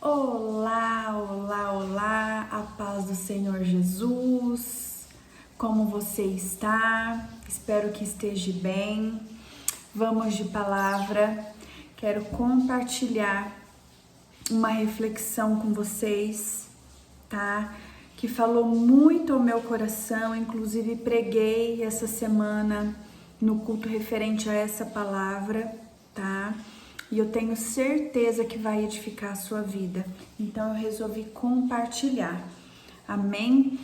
Olá, olá, olá, a paz do Senhor Jesus, como você está? Espero que esteja bem. Vamos de palavra, quero compartilhar uma reflexão com vocês, tá? Que falou muito ao meu coração, inclusive preguei essa semana no culto referente a essa palavra, tá? E eu tenho certeza que vai edificar a sua vida. Então eu resolvi compartilhar. Amém?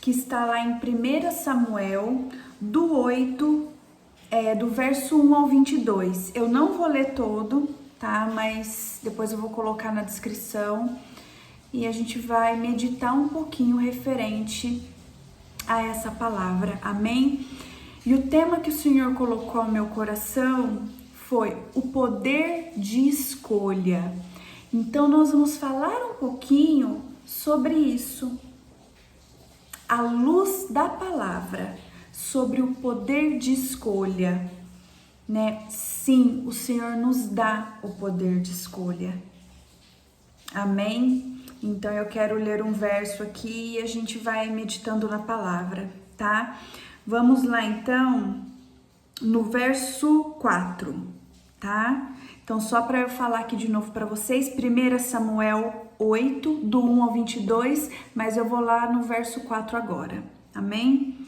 Que está lá em 1 Samuel, do verso 1 ao 22. Eu não vou ler todo, tá? Mas depois eu vou colocar na descrição. E a gente vai meditar um pouquinho referente a essa palavra. Amém? E o tema que o Senhor colocou ao meu coração foi o poder de escolha. Então nós vamos falar um pouquinho sobre isso, à luz da palavra, sobre o poder de escolha, né? Sim, o Senhor nos dá o poder de escolha. Amém? Então eu quero ler um verso aqui e a gente vai meditando na palavra, tá? Vamos lá então no verso 4. Tá? Então, só para eu falar aqui de novo para vocês, 1 Samuel 8, do 1 ao 22, mas eu vou lá no verso 4 agora, amém?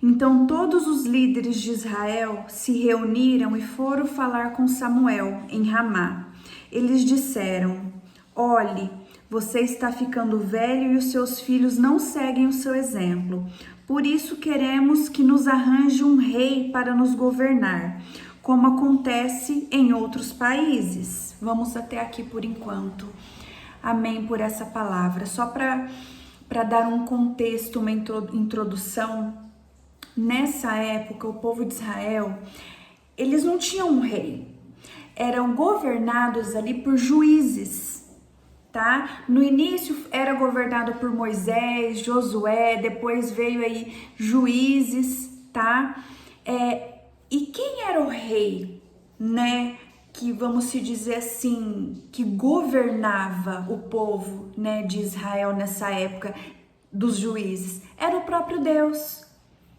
Então, todos os líderes de Israel se reuniram e foram falar com Samuel em Ramá. Eles disseram: olhe, você está ficando velho e os seus filhos não seguem o seu exemplo. Por isso queremos que nos arranje um rei para nos governar, como acontece em outros países. Vamos até aqui por enquanto. Amém por essa palavra. Só para dar um contexto, uma introdução, nessa época o povo de Israel, eles não tinham um rei. Eram governados ali por juízes, tá? No início era governado por Moisés, Josué, depois veio aí juízes, tá? E quem era o rei, né, que vamos se dizer assim, que governava o povo, né, de Israel nessa época dos juízes? Era o próprio Deus,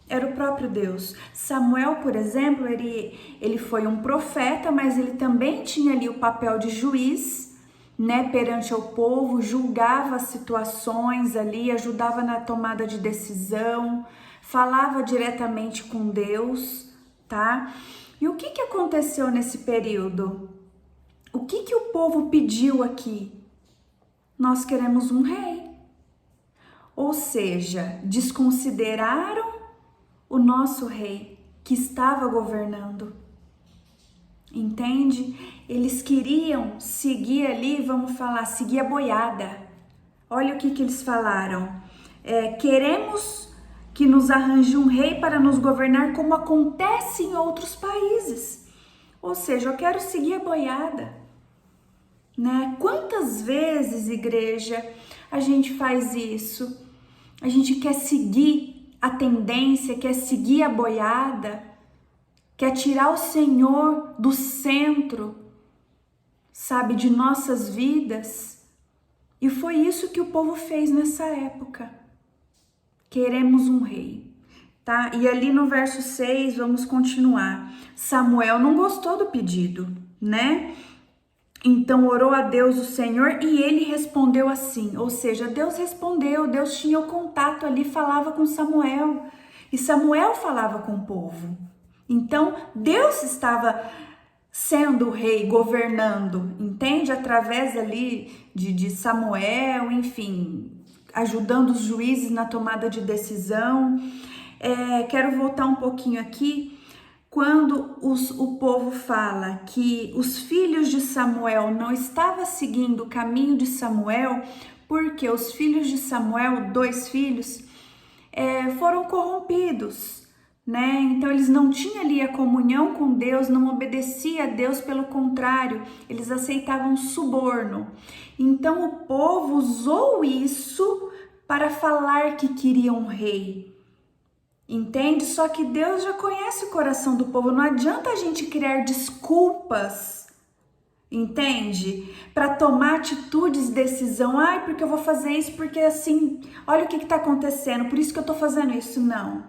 era o próprio Deus. Samuel, por exemplo, ele foi um profeta, mas ele também tinha ali o papel de juiz, né, perante o povo, julgava as situações ali, ajudava na tomada de decisão, falava diretamente com Deus, tá? E o que aconteceu nesse período? O que o povo pediu aqui? Nós queremos um rei. Ou seja, desconsideraram o nosso rei que estava governando. Entende? Eles queriam seguir ali, vamos falar, seguir a boiada. Olha o que eles falaram. Queremos que nos arranje um rei para nos governar como acontece em outros países. Ou seja, eu quero seguir a boiada, né? Quantas vezes, igreja, a gente faz isso? A gente quer seguir a tendência, quer seguir a boiada, quer tirar o Senhor do centro, sabe, de nossas vidas. E foi isso que o povo fez nessa época. Queremos um rei, tá? E ali no verso 6, vamos continuar. Samuel não gostou do pedido, né? Então orou a Deus o Senhor e ele respondeu assim, ou seja, Deus respondeu, Deus tinha o contato ali, falava com Samuel, e Samuel falava com o povo. Então, Deus estava sendo o rei, governando, entende? Através ali de Samuel, enfim, ajudando os juízes na tomada de decisão. Quero voltar um pouquinho aqui. Quando o povo fala que os filhos de Samuel não estavam seguindo o caminho de Samuel, porque os filhos de Samuel, 2 filhos, foram corrompidos, né? Então eles não tinham ali a comunhão com Deus, não obedeciam a Deus, pelo contrário, eles aceitavam suborno. Então o povo usou isso para falar que queria um rei. Entende? Só que Deus já conhece o coração do povo, não adianta a gente criar desculpas, entende? Para tomar atitudes, decisão. Ai, porque eu vou fazer isso, porque assim, olha o que está acontecendo, por isso que eu estou fazendo isso. Não.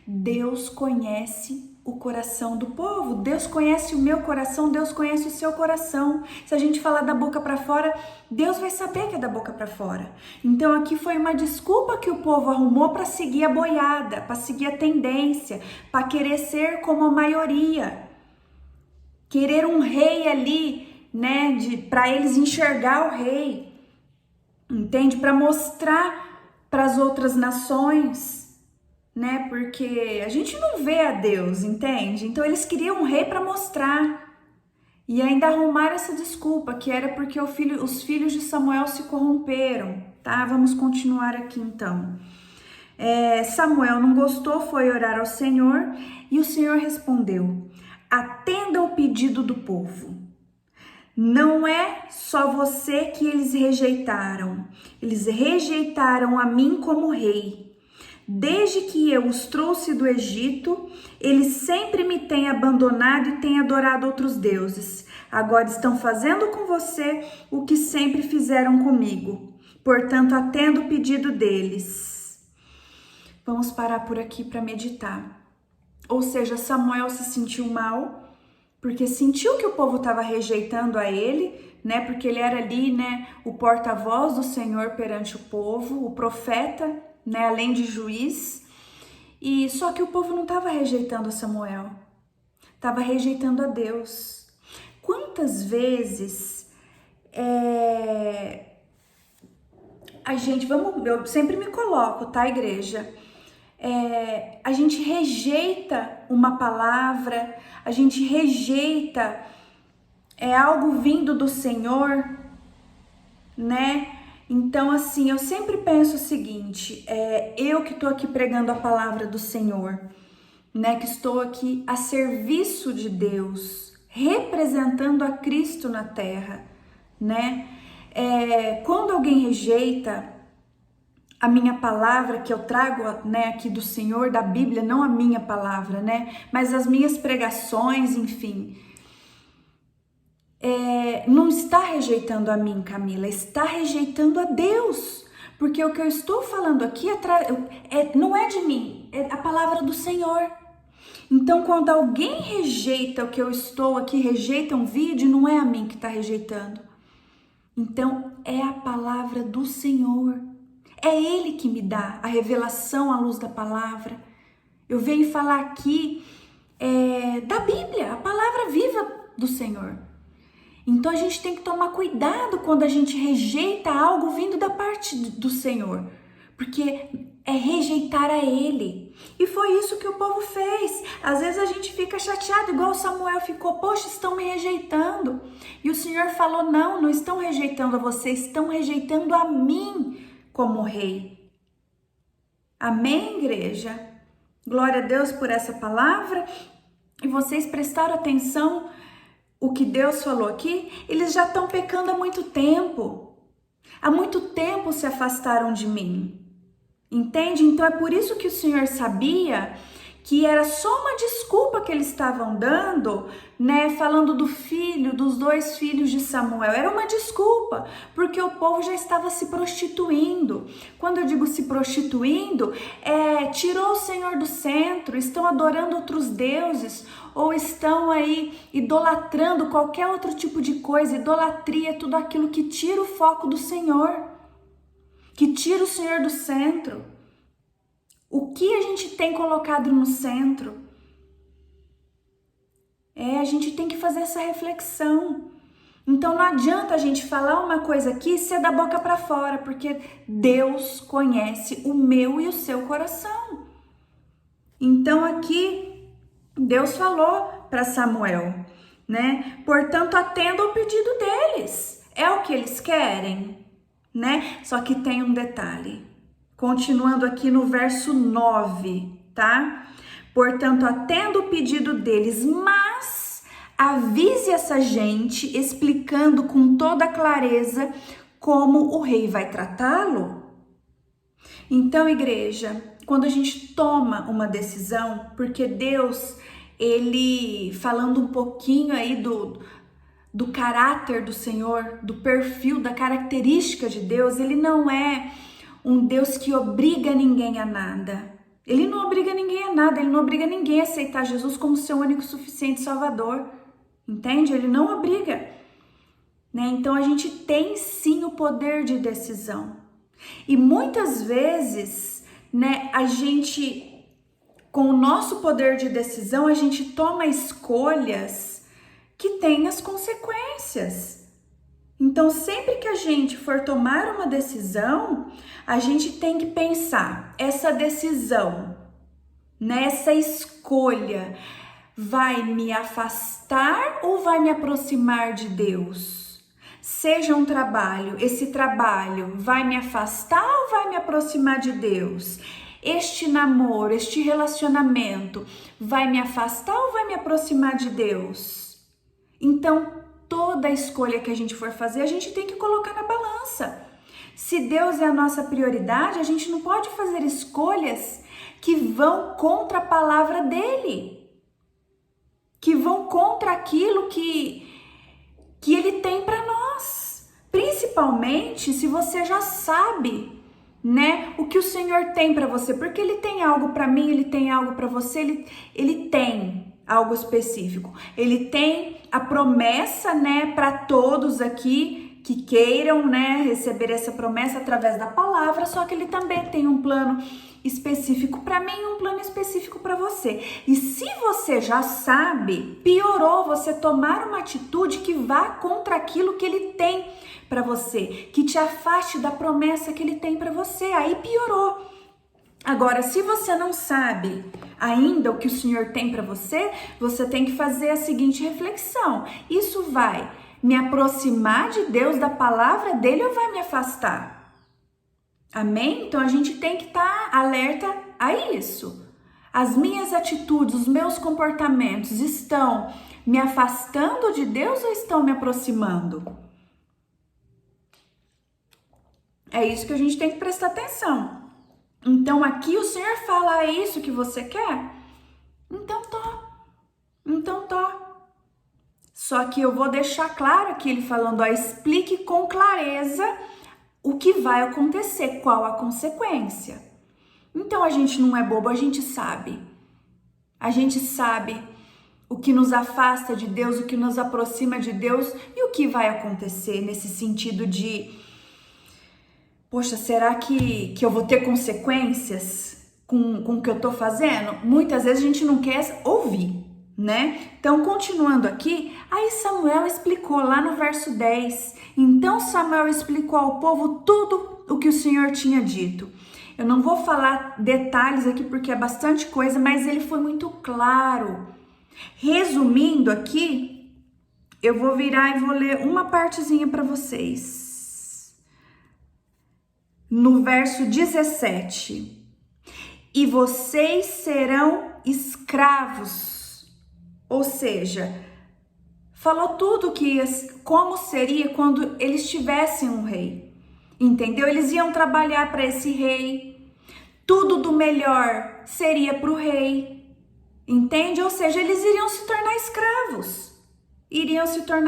Deus conhece o coração do povo, Deus conhece o meu coração, Deus conhece o seu coração. Se a gente falar da boca para fora, Deus vai saber que é da boca para fora. Então aqui foi uma desculpa que o povo arrumou para seguir a boiada, para seguir a tendência, para querer ser como a maioria, querer um rei ali, né, para eles enxergar o rei, entende? Para mostrar para as outras nações, né? Porque a gente não vê a Deus, entende? Então eles queriam um rei para mostrar e ainda arrumaram essa desculpa que era porque os filhos de Samuel se corromperam, tá? Vamos continuar aqui então. Samuel não gostou, foi orar ao Senhor e o Senhor respondeu: atenda ao pedido do povo. Não é só você que eles rejeitaram a mim como rei. Desde que eu os trouxe do Egito, eles sempre me têm abandonado e têm adorado outros deuses. Agora estão fazendo com você o que sempre fizeram comigo. Portanto, atenda o pedido deles. Vamos parar por aqui para meditar. Ou seja, Samuel se sentiu mal, porque sentiu que o povo estava rejeitando a ele, né? Porque ele era ali, né, o porta-voz do Senhor perante o povo, o profeta, né, além de juiz. E só que o povo não estava rejeitando Samuel, estava rejeitando a Deus. Quantas vezes a gente, eu sempre me coloco, tá, igreja? A gente rejeita uma palavra, a gente rejeita algo vindo do Senhor, né? Então, assim, eu sempre penso o seguinte, eu que estou aqui pregando a palavra do Senhor, né? Que estou aqui a serviço de Deus, representando a Cristo na terra, né? Quando alguém rejeita a minha palavra que eu trago, né, aqui do Senhor, da Bíblia, não a minha palavra, né? Mas as minhas pregações, enfim, não está rejeitando a mim, Camila, está rejeitando a Deus, porque o que eu estou falando aqui não é de mim, é a palavra do Senhor. Então, quando alguém rejeita o que eu estou aqui, rejeita um vídeo, não é a mim que está rejeitando. Então, é a palavra do Senhor. É Ele que me dá a revelação à luz da palavra. Eu venho falar aqui da Bíblia, a palavra viva do Senhor. Então a gente tem que tomar cuidado quando a gente rejeita algo vindo da parte do Senhor, porque é rejeitar a Ele. E foi isso que o povo fez. Às vezes a gente fica chateado, igual Samuel ficou, poxa, estão me rejeitando. E o Senhor falou, não estão rejeitando a você, estão rejeitando a mim como rei. Amém, igreja? Glória a Deus por essa palavra. E vocês prestaram atenção o que Deus falou aqui? Eles já estão pecando há muito tempo. Há muito tempo se afastaram de mim. Entende? Então é por isso que o Senhor sabia que era só uma desculpa que eles estavam dando, né? Falando dos 2 filhos de Samuel. Era uma desculpa, porque o povo já estava se prostituindo. Quando eu digo se prostituindo, tirou o Senhor do centro, estão adorando outros deuses, ou estão aí idolatrando qualquer outro tipo de coisa. Idolatria é tudo aquilo que tira o foco do Senhor, que tira o Senhor do centro. O que a gente tem colocado no centro? A gente tem que fazer essa reflexão. Então não adianta a gente falar uma coisa aqui e ser da boca para fora, porque Deus conhece o meu e o seu coração. Então aqui Deus falou para Samuel, né? Portanto, atenda ao pedido deles. É o que eles querem, né? Só que tem um detalhe. Continuando aqui no verso 9, tá? Portanto, atenda o pedido deles, mas avise essa gente, explicando com toda clareza como o rei vai tratá-lo. Então, igreja, quando a gente toma uma decisão, porque Deus, ele, falando um pouquinho aí do caráter do Senhor, do perfil, da característica de Deus. Ele não é um Deus que obriga ninguém a nada. Ele não obriga ninguém a nada, ele não obriga ninguém a aceitar Jesus como seu único e suficiente Salvador. Entende? Ele não obriga. Né? Então a gente tem sim o poder de decisão. E muitas vezes, né, a gente, com o nosso poder de decisão, a gente toma escolhas que têm as consequências. Então, sempre que a gente for tomar uma decisão, a gente tem que pensar, essa decisão, né, essa escolha, vai me afastar ou vai me aproximar de Deus? Seja um trabalho, esse trabalho vai me afastar ou vai me aproximar de Deus? Este namoro, este relacionamento vai me afastar ou vai me aproximar de Deus? Então, toda escolha que a gente for fazer, a gente tem que colocar na balança. Se Deus é a nossa prioridade, a gente não pode fazer escolhas que vão contra a palavra dele, que vão contra aquilo que ele tem para nós. Principalmente se você já sabe, né, o que o Senhor tem para você, porque ele tem algo para mim, ele tem algo para você, ele tem algo específico. Ele tem a promessa, né, para todos aqui que queiram, né, receber essa promessa através da palavra, só que ele também tem um plano específico para mim e um plano específico para você. E se você já sabe, piorou você tomar uma atitude que vá contra aquilo que ele tem para você, que te afaste da promessa que ele tem para você, aí piorou. Agora, se você não sabe ainda o que o Senhor tem para você, você tem que fazer a seguinte reflexão: isso vai me aproximar de Deus, da palavra dele, ou vai me afastar? Amém? Então a gente tem que estar alerta a isso. As minhas atitudes, os meus comportamentos estão me afastando de Deus ou estão me aproximando? É isso que a gente tem que prestar atenção. Então aqui o Senhor fala, é isso que você quer? Então tô. Só que eu vou deixar claro aqui ele falando, ó, explique com clareza o que vai acontecer, qual a consequência. Então a gente não é bobo, a gente sabe. A gente sabe o que nos afasta de Deus, o que nos aproxima de Deus e o que vai acontecer nesse sentido de, poxa, será que eu vou ter consequências com o que eu tô fazendo? Muitas vezes a gente não quer ouvir, né? Então, continuando aqui, aí Samuel explicou lá no verso 10. Então Samuel explicou ao povo tudo o que o Senhor tinha dito. Eu não vou falar detalhes aqui porque é bastante coisa, mas ele foi muito claro. Resumindo aqui, eu vou virar e vou ler uma partezinha para vocês. No verso 17. E vocês serão escravos. Ou seja, falou tudo como seria quando eles tivessem um rei. Entendeu? Eles iam trabalhar para esse rei. Tudo do melhor seria para o rei. Entende? Ou seja, eles iriam se tornar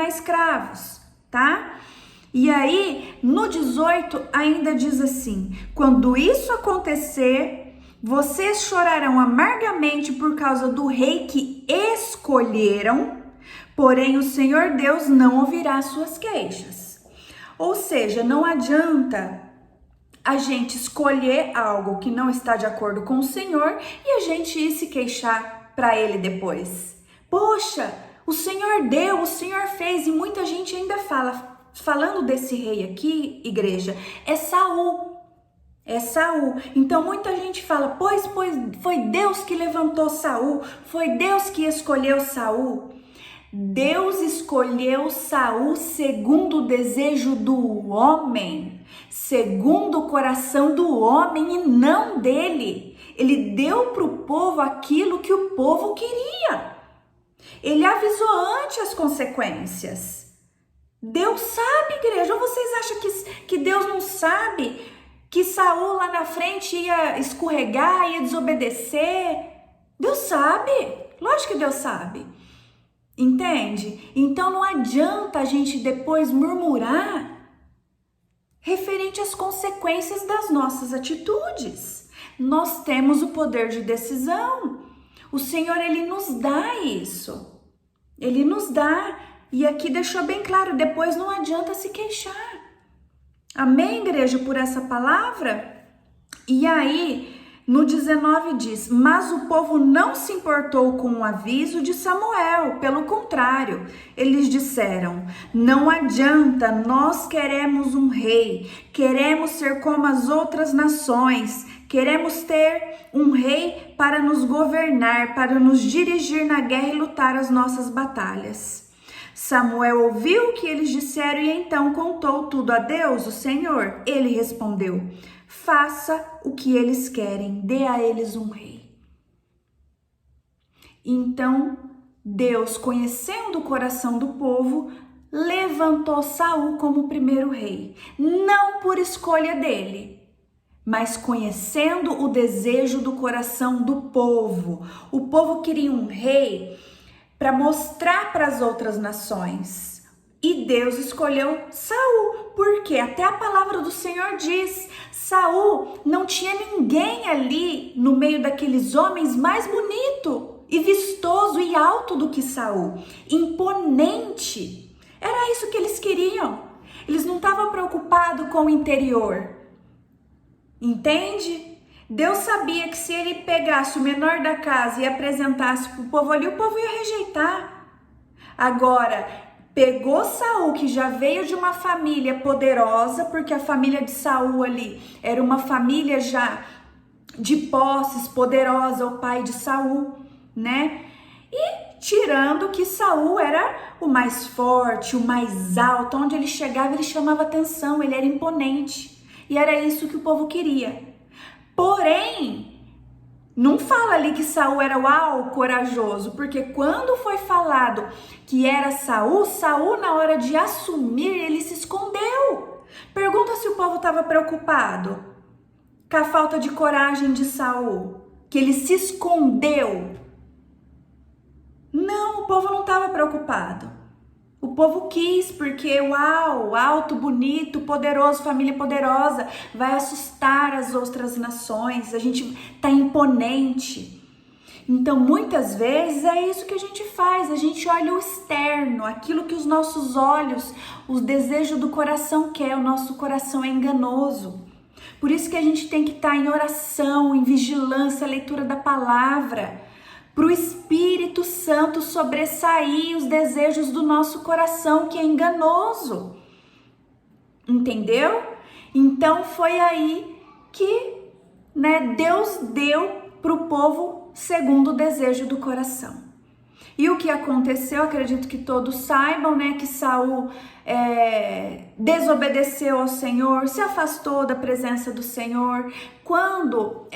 escravos. Tá? E aí, no 18, ainda diz assim: quando isso acontecer, vocês chorarão amargamente por causa do rei que escolheram, porém o Senhor Deus não ouvirá suas queixas. Ou seja, não adianta a gente escolher algo que não está de acordo com o Senhor e a gente ir se queixar para ele depois. Poxa, o Senhor deu, o Senhor fez, e muita gente ainda falando desse rei aqui, igreja, é Saul. Então muita gente fala, pois foi Deus que levantou Saul, foi Deus que escolheu Saul. Deus escolheu Saul segundo o desejo do homem, segundo o coração do homem e não dele. Ele deu para o povo aquilo que o povo queria. Ele avisou antes as consequências. Deus sabe, igreja, ou vocês acham que Deus não sabe? Que Saul lá na frente ia escorregar, ia desobedecer? Deus sabe, lógico que Deus sabe. Entende? Então não adianta a gente depois murmurar referente às consequências das nossas atitudes. Nós temos o poder de decisão. O Senhor, Ele nos dá isso. Ele nos dá. E aqui deixou bem claro, depois não adianta se queixar. Amém, igreja, por essa palavra? E aí, no 19 diz, mas o povo não se importou com o aviso de Samuel, pelo contrário, eles disseram, não adianta, nós queremos um rei, queremos ser como as outras nações, queremos ter um rei para nos governar, para nos dirigir na guerra e lutar as nossas batalhas. Samuel ouviu o que eles disseram e então contou tudo a Deus, o Senhor. Ele respondeu, faça o que eles querem, dê a eles um rei. Então, Deus, conhecendo o coração do povo, levantou Saul como primeiro rei, não por escolha dele, mas conhecendo o desejo do coração do povo. O povo queria um rei para mostrar para as outras nações. E Deus escolheu Saul, porque até a palavra do Senhor diz, Saul não tinha ninguém ali no meio daqueles homens mais bonito e vistoso e alto do que Saul, imponente. Era isso que eles queriam. Eles não estavam preocupados com o interior. Entende? Deus sabia que se ele pegasse o menor da casa e apresentasse para o povo ali, o povo ia rejeitar. Agora, pegou Saul, que já veio de uma família poderosa, porque a família de Saul ali era uma família já de posses, poderosa, o pai de Saul, né? E tirando que Saul era o mais forte, o mais alto, onde ele chegava ele chamava atenção, ele era imponente. E era isso que o povo queria. Porém, não fala ali que Saul era o corajoso, porque quando foi falado que era Saul, Saul na hora de assumir, ele se escondeu. Pergunta se o povo estava preocupado com a falta de coragem de Saul, que ele se escondeu. Não, o povo não estava preocupado. O povo quis, porque uau, alto, bonito, poderoso, família poderosa, vai assustar as outras nações, a gente tá imponente. Então, muitas vezes é isso que a gente faz, a gente olha o externo, aquilo que os nossos olhos, os desejos do coração quer, o nosso coração é enganoso. Por isso que a gente tem que estar em oração, em vigilância, leitura da palavra, para o Espírito Santo sobressair os desejos do nosso coração, que é enganoso. Entendeu? Então foi aí que, Deus deu para o povo segundo o desejo do coração. E o que aconteceu, acredito que todos saibam, que Saul desobedeceu ao Senhor, se afastou da presença do Senhor. Quando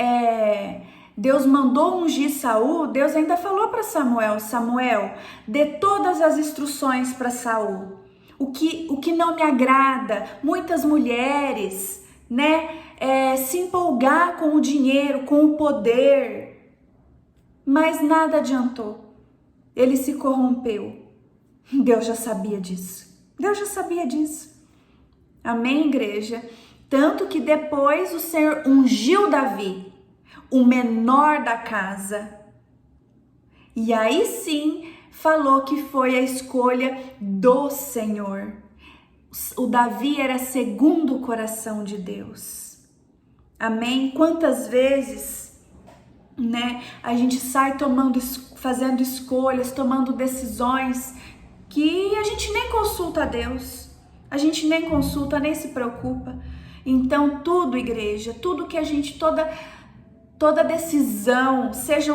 Deus mandou ungir Saul, Deus ainda falou para Samuel, Samuel, dê todas as instruções para Saul. O que não me agrada, muitas mulheres, se empolgar com o dinheiro, com o poder, mas nada adiantou. Ele se corrompeu. Deus já sabia disso. Deus já sabia disso. Amém, igreja? Tanto que depois o Senhor ungiu Davi, o menor da casa. E aí sim falou que foi a escolha do Senhor. O Davi era segundo o coração de Deus. Amém? Quantas vezes, a gente sai fazendo escolhas, tomando decisões que a gente nem consulta a Deus. A gente nem consulta, nem se preocupa. Então tudo, igreja, tudo que a gente, toda decisão, seja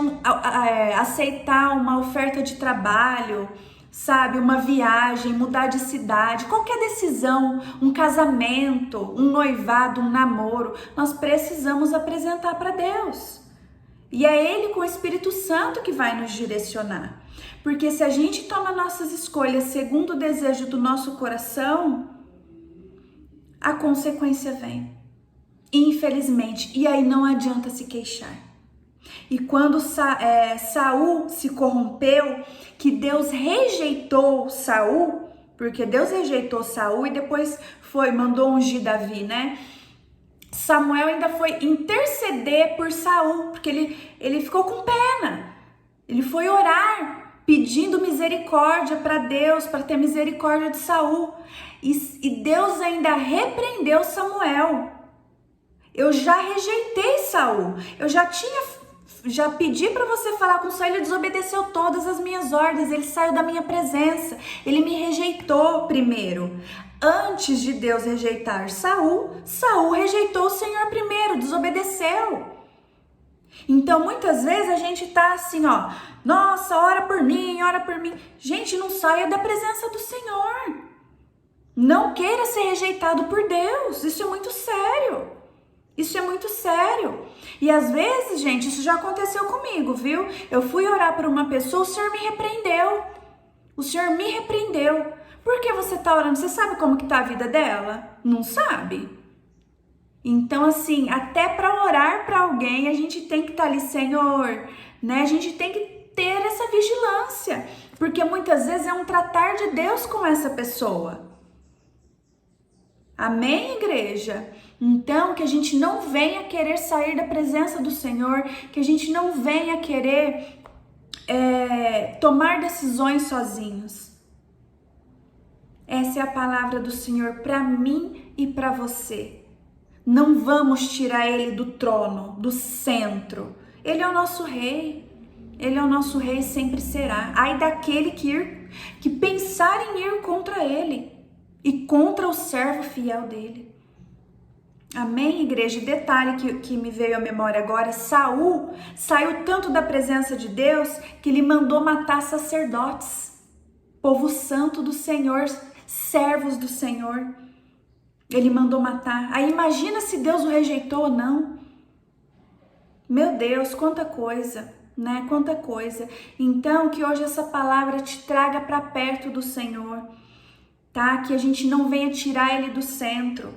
aceitar uma oferta de trabalho, sabe, uma viagem, mudar de cidade, qualquer decisão, um casamento, um noivado, um namoro, nós precisamos apresentar para Deus. E é Ele com o Espírito Santo que vai nos direcionar. Porque se a gente toma nossas escolhas segundo o desejo do nosso coração, a consequência vem. Infelizmente. E aí não adianta se queixar. E quando Saul se corrompeu, que Deus rejeitou Saul, porque Deus rejeitou Saul e depois mandou ungir Davi, né? Samuel ainda foi interceder por Saul, porque ele ficou com pena. Ele foi orar, pedindo misericórdia para Deus, para ter misericórdia de Saul. E Deus ainda repreendeu Samuel. Eu já rejeitei Saul. Eu já pedi para você falar com Saul, ele desobedeceu todas as minhas ordens, ele saiu da minha presença, ele me rejeitou primeiro. Antes de Deus rejeitar Saul, Saul rejeitou o Senhor primeiro, desobedeceu. Então, muitas vezes a gente tá assim, ó, nossa, ora por mim, ora por mim. Gente, não saia da presença do Senhor. Não queira ser rejeitado por Deus, isso é muito sério. Isso é muito sério. E às vezes, gente, isso já aconteceu comigo, viu? Eu fui orar por uma pessoa, o Senhor me repreendeu. O Senhor me repreendeu. Por que você tá orando? Você sabe como que tá a vida dela? Não sabe? Então, assim, até para orar para alguém, a gente tem que estar ali, Senhor, né? A gente tem que ter essa vigilância, porque muitas vezes é um tratar de Deus com essa pessoa. Amém, igreja? Então, que a gente não venha querer sair da presença do Senhor, que a gente não venha querer tomar decisões sozinhos. Essa é a palavra do Senhor para mim e para você. Não vamos tirar ele do trono, do centro. Ele é o nosso rei. Ele é o nosso rei e sempre será. Ai daquele que pensar em ir contra ele e contra o servo fiel dele. Amém, igreja? E detalhe que me veio à memória agora, Saul saiu tanto da presença de Deus que ele mandou matar sacerdotes, povo santo do Senhor, servos do Senhor. Ele mandou matar. Aí imagina se Deus o rejeitou ou não. Meu Deus, quanta coisa, né? Quanta coisa. Então, que hoje essa palavra te traga para perto do Senhor, tá? Que a gente não venha tirar ele do centro.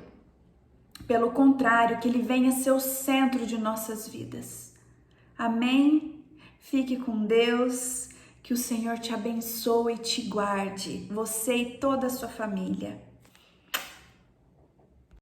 Pelo contrário, que ele venha ser o centro de nossas vidas. Amém? Fique com Deus. Que o Senhor te abençoe e te guarde, você e toda a sua família.